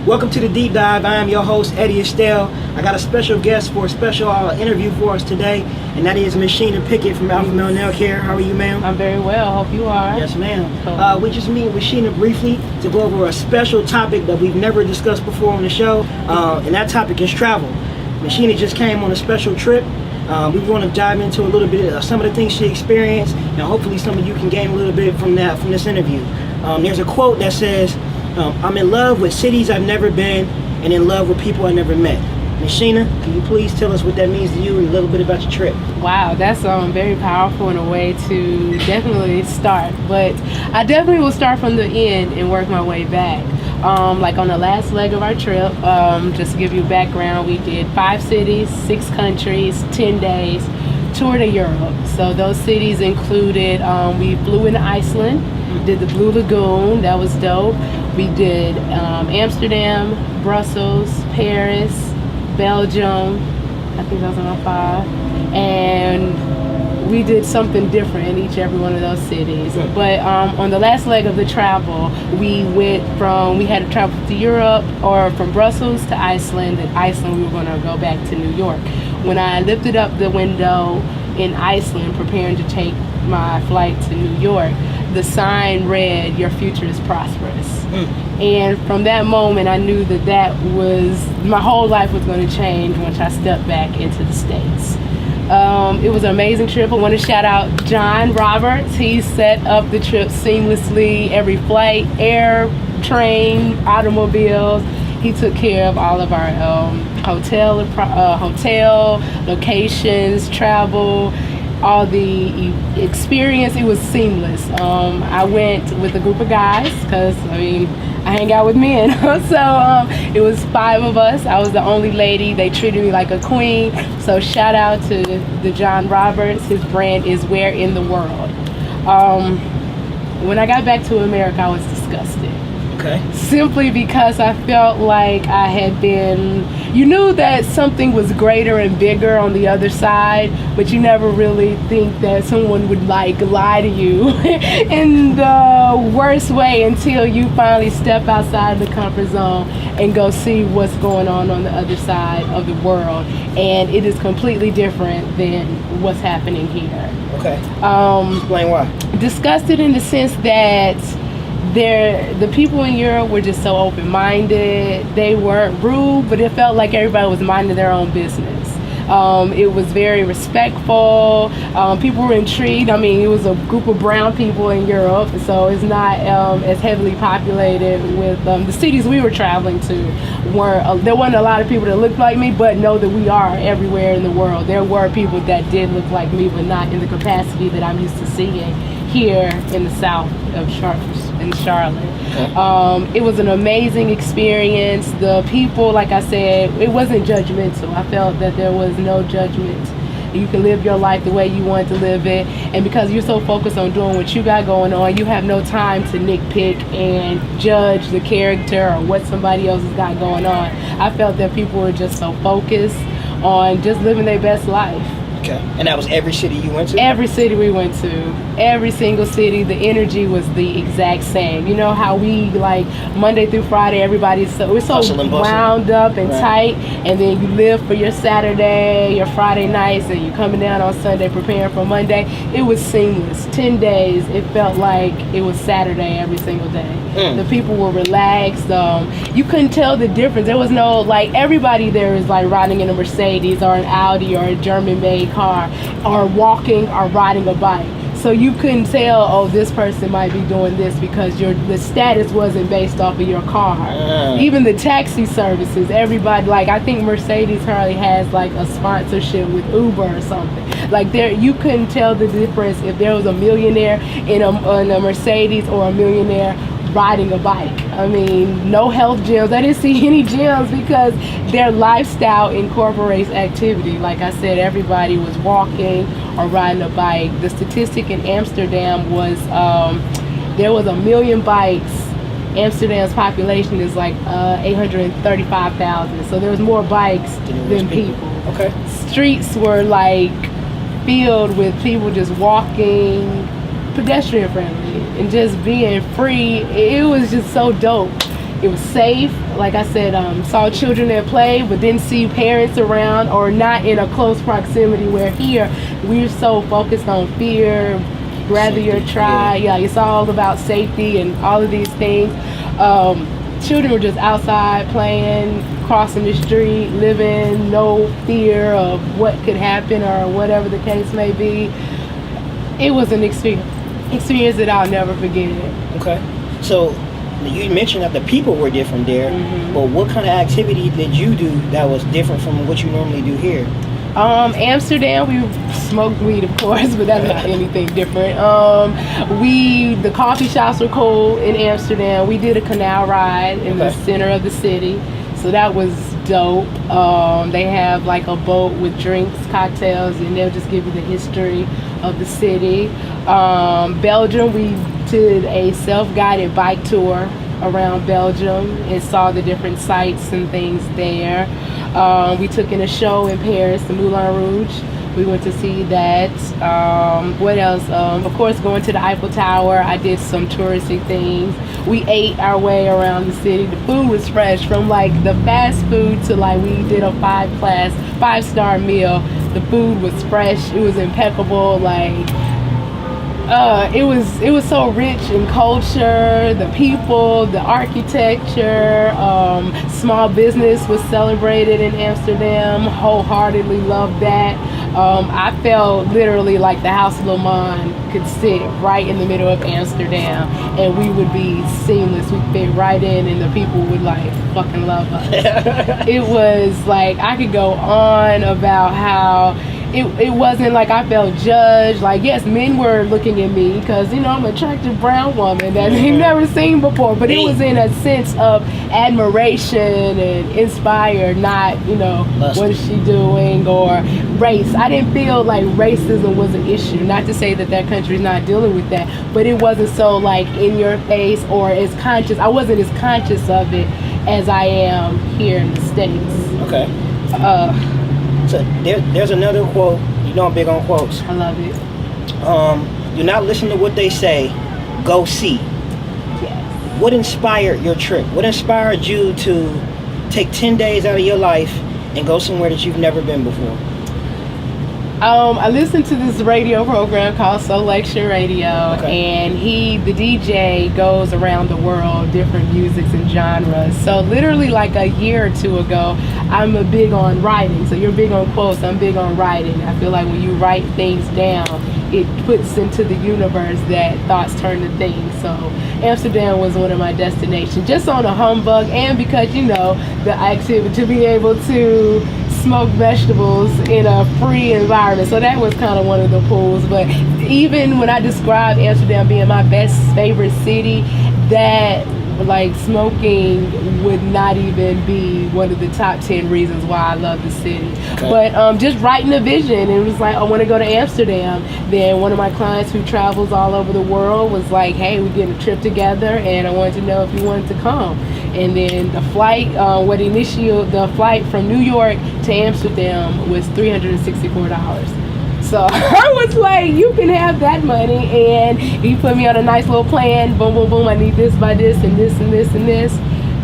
Welcome to the Deep Dive. I am your host, Eddie Estell. I got a special guest for a special interview for us today, and that is Miss Sheen Pickett from AlphaMale Nail Care. How are you, ma'am? I'm very well. Hope you are. Yes, ma'am. We just meet with Sheen briefly to go over a special topic that we've never discussed before on the show, and that topic is travel. Miss Sheen just came on a special trip. We want to dive into a little bit of some of the things she experienced, and hopefully some of you can gain a little bit from this interview. There's a quote that says, I'm in love with cities I've never been and in love with people I never met. Ms. Sheena, can you please tell us what that means to you and a little bit about your trip? Wow, that's very powerful in a way to definitely start. But I definitely will start from the end and work my way back. Like on the last leg of our trip, just to give you background, we did 5 cities, 6 countries, 10 days, tour to Europe. So those cities included, we flew into Iceland, did the Blue Lagoon, that was dope. We did Amsterdam, Brussels, Paris, Belgium, I think that was on 5, and we did something different in every one of those cities. But on the last leg of the travel, we had to travel to Europe, or from Brussels to Iceland. At Iceland, we were going to go back to New York. When I lifted up the window in Iceland, preparing to take my flight to New York, the sign read, "Your future is prosperous." And from that moment, I knew that my whole life was going to change once I stepped back into the States. It was an amazing trip. I want to shout out John Roberts. He set up the trip seamlessly. Every flight, air, train, automobiles. He took care of all of our hotel locations, travel, all the experience. It was seamless. I went with a group of guys because I hang out with men. So it was 5 of us. I was the only lady. They treated me like a queen. So shout out to the John Roberts. His brand is Where in the World. When I got back to America, I was disgusted. Okay. Simply because I felt like I had been, you knew that something was greater and bigger on the other side, but you never really think that someone would lie to you in the worst way until you finally step outside the comfort zone and go see what's going on the other side of the world. And it is completely different than what's happening here. Okay. Explain why. Disgusted in the sense that the people in Europe were just so open-minded. They weren't rude, but it felt like everybody was minding their own business. It was very respectful. People were intrigued. It was a group of brown people in Europe, so it's not as heavily populated with the cities we were traveling to. There wasn't a lot of people that looked like me, but know that we are everywhere in the world. There were people that did look like me, but not in the capacity that I'm used to seeing here in the south of Charlotte. It was an amazing experience. The people, like I said, it wasn't judgmental. I felt that there was no judgment. You can live your life the way you want to live it, and because you're so focused on doing what you got going on, you have no time to nitpick and judge the character or what somebody else has got going on. I felt that people were just so focused on just living their best life. Okay. And that was every city you went to? Every city we went to. Every single city, the energy was the exact same. You know how we, like, Monday through Friday, we're so wound up and tight, and then you live for your Saturday, your Friday nights, and you're coming down on Sunday preparing for Monday. It was seamless. 10 days, it felt like it was Saturday every single day. The people were relaxed. You couldn't tell the difference. There was no, like, everybody there is like riding in a Mercedes or an Audi or a German-made car, or walking or riding a bike. So you couldn't tell, oh, this person might be doing this because the status wasn't based off of your car. Even the taxi services, everybody, like, I think Mercedes hardly has like a sponsorship with Uber or something. Like, you couldn't tell the difference if there was a millionaire in a Mercedes or a millionaire riding a bike. No health gyms. I didn't see any gyms because their lifestyle incorporates activity. Like I said, everybody was walking or riding a bike. The statistic in Amsterdam was there was 1 million bikes. Amsterdam's population is like 835,000. So there was more bikes than people. Okay. Streets were like filled with people just walking, pedestrian friendly, and just being free. It was just so dope It was safe. Like I said, saw children that play, but didn't see parents around or not in a close proximity. Where here, we're so focused on fear, rather your try. Yeah, it's all about safety and all of these things. Children were just outside playing, crossing the street, living, no fear of what could happen or whatever the case may be. It was an experience that I'll never forget. Okay. So you mentioned that the people were different there, but what kind of activity did you do that was different from what you normally do here? Amsterdam, we smoked weed, of course, but that's not anything different. The coffee shops were cool in Amsterdam. We did a canal ride in the center of the city, so that was dope. They have like a boat with drinks, cocktails, and they'll just give you the history of the city. Belgium, we did a self-guided bike tour around Belgium and saw the different sites and things there. We took in a show in Paris, the Moulin Rouge. We went to see that. What else? Of course, going to the Eiffel Tower. I did some touristy things. We ate our way around the city. The food was fresh, from like the fast food to like we did a 5-star meal. The food was fresh. It was impeccable. Like it was so rich in culture, the people, the architecture. Small business was celebrated in Amsterdam. Wholeheartedly loved that. I felt literally like the House of Le Mans could sit right in the middle of Amsterdam, and we would be seamless. We'd fit right in, and the people would like fucking love us. It was like, I could go on about how it wasn't like I felt judged. Like, yes, men were looking at me because, you know, I'm an attractive brown woman that they've never seen before, but it was in a sense of admiration and inspired, not, you know, what is she doing, or race. I didn't feel like racism was an issue. Not to say that that country's not dealing with that, but it wasn't so like in your face or as conscious. I wasn't as conscious of it as I am here in the States. Okay. So there's another quote. You know I'm big on quotes. I love it. Do not listen to what they say. Go see. Yes. What inspired your trip? What inspired you to take 10 days out of your life and go somewhere that you've never been before? I listened to this radio program called Selection Radio, and the DJ goes around the world, different musics and genres. So literally like a year or two ago, I'm big on writing. So you're big on quotes, I'm big on writing. I feel like when you write things down, it puts into the universe that thoughts turn to things. So Amsterdam was one of my destinations, just on a humbug, and because, you know, the activity to be able to smoke vegetables in a free environment. So that was kind of one of the pulls. But even when I describe Amsterdam being my best favorite city, that like smoking would not even be one of the top 10 reasons why I love the city. But just writing a vision, it was like, I want to go to Amsterdam. Then one of my clients who travels all over the world was like, hey, we're getting a trip together, and I wanted to know if you wanted to come. And then the flight, the flight from New York to Amsterdam was $364. So I was like, you can have that money. And he put me on a nice little plan. Boom, boom, boom. I need this by this and this and this and this.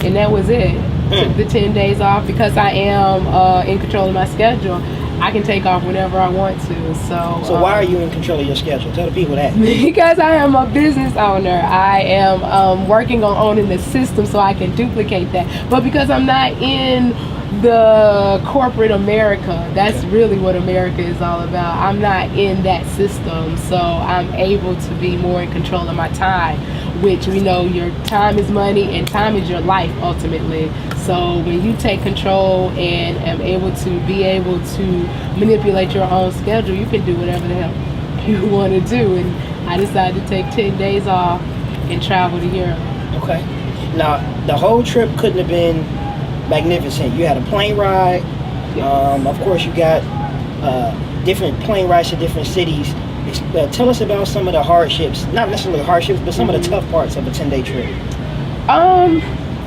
And that was it. Took the 10 days off because I am in control of my schedule. I can take off whenever I want to. So why are you in control of your schedule? Tell the people that. Because I am a business owner. I am working on owning the system so I can duplicate that. But because I'm not in the corporate America, that's really what America is all about. I'm not in that system, so I'm able to be more in control of my time, which we know your time is money and time is your life ultimately. So when you take control and am able to manipulate your own schedule, you can do whatever the hell you want to do. And I decided to take 10 days off and travel to Europe. Okay. Now the whole trip couldn't have been magnificent. You had a plane ride. Yes. Of course, you got different plane rides to different cities. Tell us about some of the hardships, not necessarily hardships, but some of the tough parts of a 10-day trip.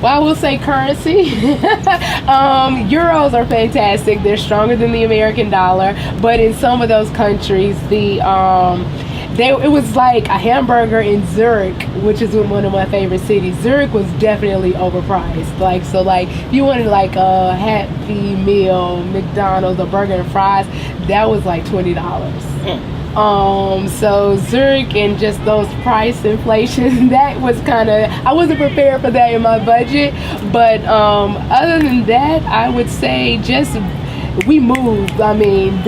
Well, I will say currency. Euros are fantastic. They're stronger than the American dollar. But in some of those countries, it was like a hamburger in Zurich, which is one of my favorite cities. Zurich was definitely overpriced. Like, so like if you wanted like a Happy Meal, McDonald's, a burger and fries, that was like $20. So Zurich and just those price inflation, that was kind of, I wasn't prepared for that in my budget. But other than that, I would say just we moved. I mean,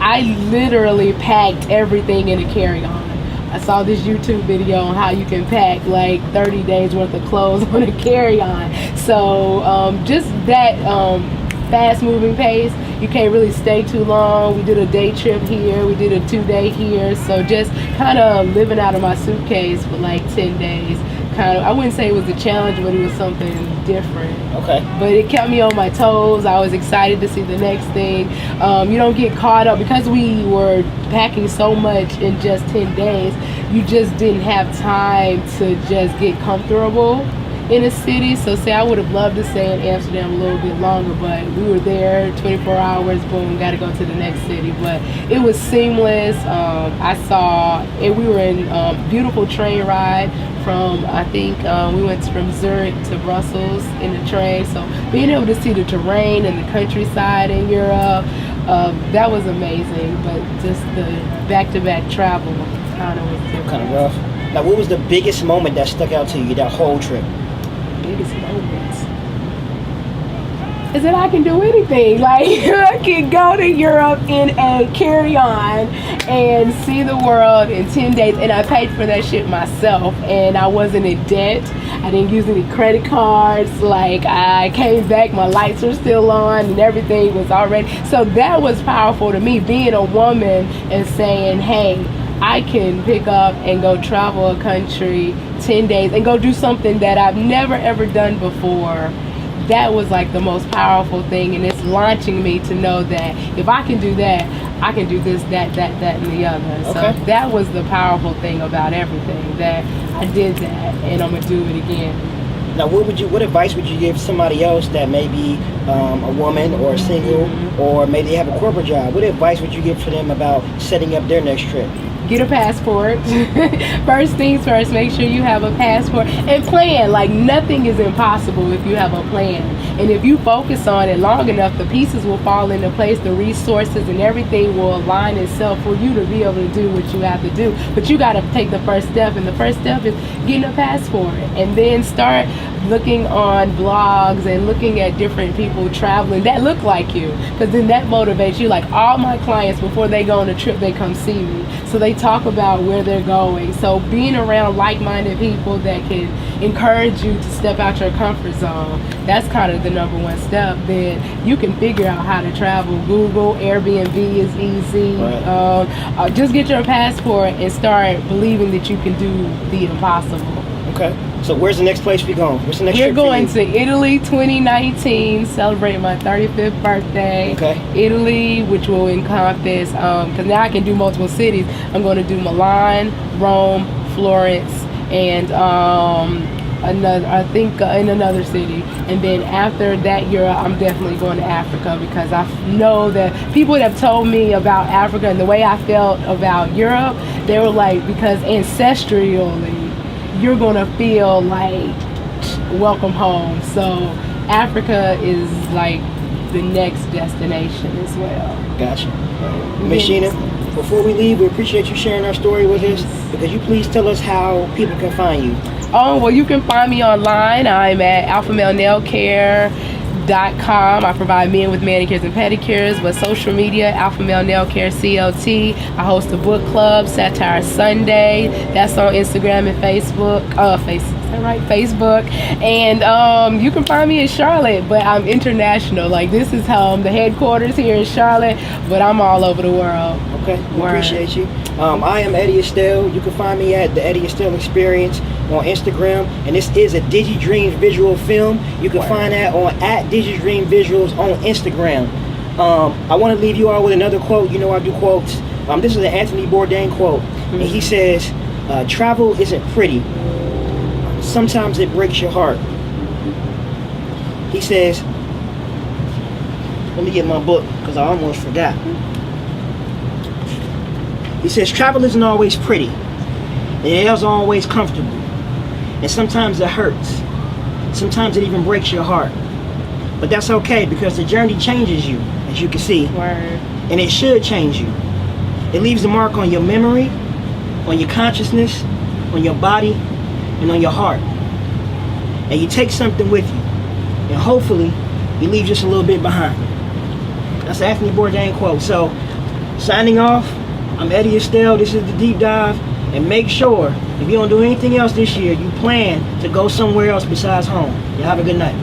I literally packed everything in a carry-on. I saw this YouTube video on how you can pack like 30 days worth of clothes on a carry-on. So just that fast moving pace, you can't really stay too long. We did a day trip here, we did a 2-day here, so just kind of living out of my suitcase for like 10 days. Kind of, I wouldn't say it was a challenge, but it was something different. Okay. But it kept me on my toes. I was excited to see the next thing. You don't get caught up because we were packing so much in just 10 days. You just didn't have time to just get comfortable in a city. So say I would have loved to stay in Amsterdam a little bit longer, but we were there 24 hours, boom, got to go to the next city. But it was seamless. I saw it. We were in beautiful train ride from, I think we went from Zurich to Brussels in the train. So being able to see the terrain and the countryside in Europe, that was amazing. But just the back-to-back travel kind of was different. Kind of rough. Now, what was the biggest moment that stuck out to you that whole trip? Biggest moments is that I can do anything. Like, I can go to Europe in a carry-on and see the world in 10 days, and I paid for that shit myself, and I wasn't in debt. I didn't use any credit cards. Like, I came back, my lights were still on and everything was already, so that was powerful to me, being a woman and saying, hey, I can pick up and go travel a country 10 days and go do something that I've never ever done before. That was like the most powerful thing, and it's launching me to know that if I can do that, I can do this, that, and the other. Okay. So that was the powerful thing about everything, that I did that and I'm gonna do it again. Now, what advice would you give somebody else that may be a woman or a single, or maybe they have a corporate job? What advice would you give for them about setting up their next trip? Get a passport. First things first, make sure you have a passport and plan. Like, nothing is impossible if you have a plan. And if you focus on it long enough, the pieces will fall into place, the resources and everything will align itself for you to be able to do what you have to do. But you got to take the first step, and the first step is getting a passport. And then start looking on blogs and looking at different people traveling that look like you, because then that motivates you. Like, all my clients, before they go on a trip, they come see me, so they talk about where they're going. So being around like-minded people that can encourage you to step out your comfort zone, that's kind of the number one step. Then you can figure out how to travel. Google, Airbnb is easy. Right. Just get your passport and start believing that you can do the impossible. Okay. So where's the next place we going? What's the next We're trip going for you? to Italy 2019, celebrating my 35th birthday. Okay. Italy, which will encompass, because now I can do multiple cities. I'm going to do Milan, Rome, Florence, and in another city. And then after that year, I'm definitely going to Africa, because I know that people that have told me about Africa and the way I felt about Europe, they were like, because ancestrally, you're gonna feel like welcome home. So Africa is like the next destination as well. Gotcha. Miss Sheena, before we leave, we appreciate you sharing our story with us. Because you please tell us how people can find you. Oh, well, you can find me online. I'm at AlphaMale .com. I provide men with manicures and pedicures. But social media, AlphaMale Nail Care CLT. I host a book club, Satire Sunday. That's on Instagram and Facebook. Facebook. And you can find me in Charlotte, but I'm international. Like, this is home, the headquarters here in Charlotte, but I'm all over the world. Okay, we appreciate you. I am Eddie Estell. You can find me at the Eddie Estell Experience on Instagram, and this is a DigiDreams visual film. You can find that on @DigiDream Visuals on Instagram. I want to leave you all with another quote. You know I do quotes. This is an Anthony Bourdain quote, and he says, "Travel isn't pretty. Sometimes it breaks your heart." He says, let me get my book because I almost forgot. He says, travel isn't always pretty. And it isn't always comfortable. And sometimes it hurts. Sometimes it even breaks your heart. But that's okay, because the journey changes you, as you can see. Word. And it should change you. It leaves a mark on your memory, on your consciousness, on your body, and on your heart. And you take something with you. And hopefully, you leave just a little bit behind. That's Anthony Bourdain quote. So, signing off, I'm Eddie Estell. This is the Deep Dive. And make sure, if you don't do anything else this year, you plan to go somewhere else besides home. You have a good night.